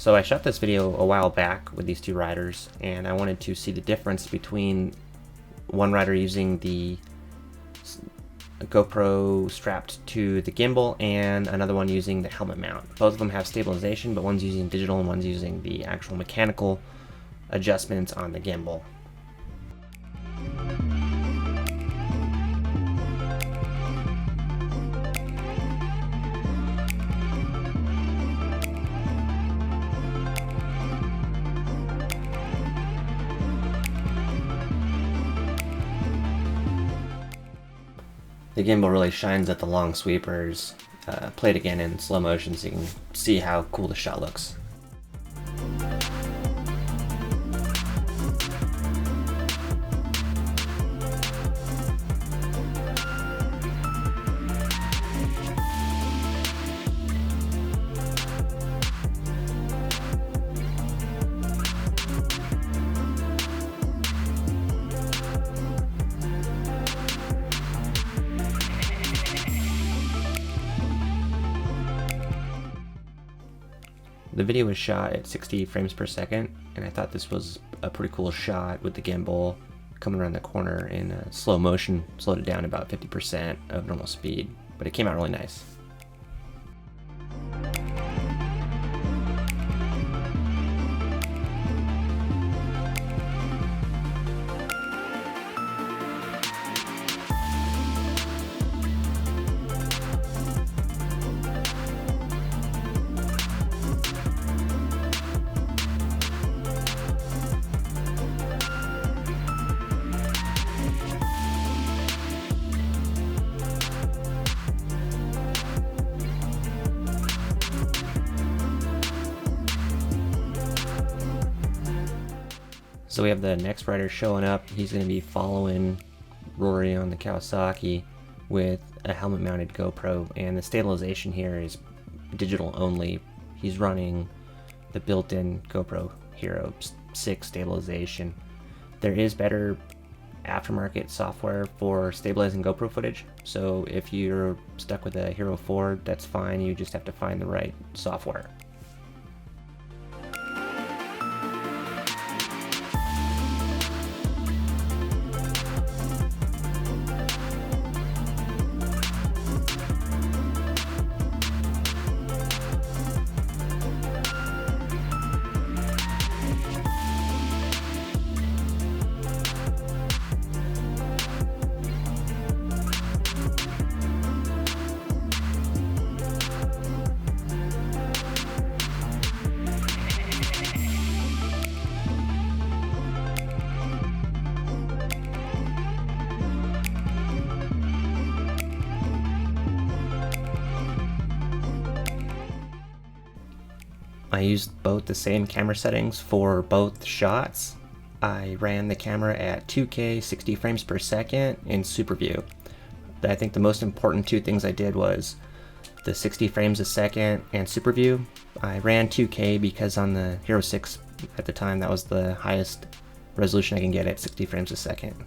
So I shot this video a while back with these two riders, and I wanted to see the difference between one rider using the GoPro strapped to the gimbal and another one using the helmet mount. Both of them have stabilization, but one's using digital and one's using the actual mechanical adjustments on the gimbal. The gimbal really shines at the long sweepers. Play it again in slow motion so you can see how cool the shot looks. The video was shot at 60 frames per second, and I thought this was a pretty cool shot with the gimbal coming around the corner in slow motion. Slowed it down about 50% of normal speed, but it came out really nice. So we have the next rider showing up. He's going to be following Rory on the Kawasaki with a helmet mounted GoPro, and the stabilization here is digital only. He's running the built-in GoPro Hero 6 stabilization. There is better aftermarket software for stabilizing GoPro footage, so if you're stuck with a Hero 4, that's fine. You just have to find the right software. I used both the same camera settings for both shots. I ran the camera at 2K 60 frames per second in super view. I think the most important two things I did was the 60 frames a second and super view. I ran 2K because on the Hero 6 at the time that was the highest resolution I can get at 60 frames a second.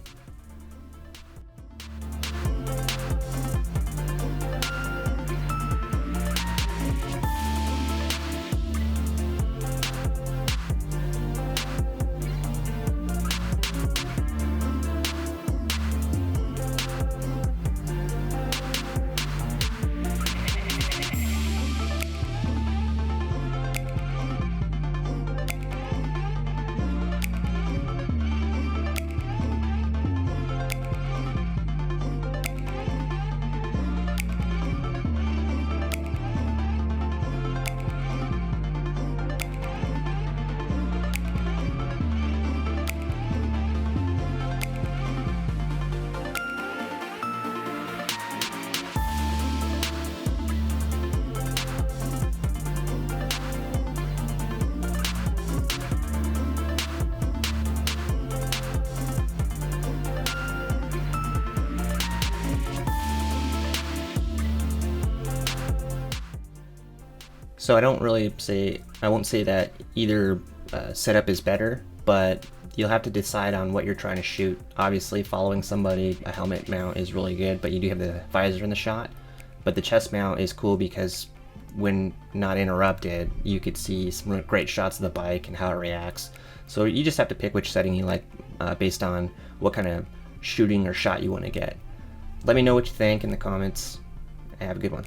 So I won't say that either setup is better, but you'll have to decide on what you're trying to shoot. Obviously, following somebody, a helmet mount is really good, but you do have the visor in the shot. But the chest mount is cool because when not interrupted, you could see some great shots of the bike and how it reacts. So you just have to pick which setting you like based on what kind of shooting or shot you want to get. Let me know what you think in the comments. Have a good one.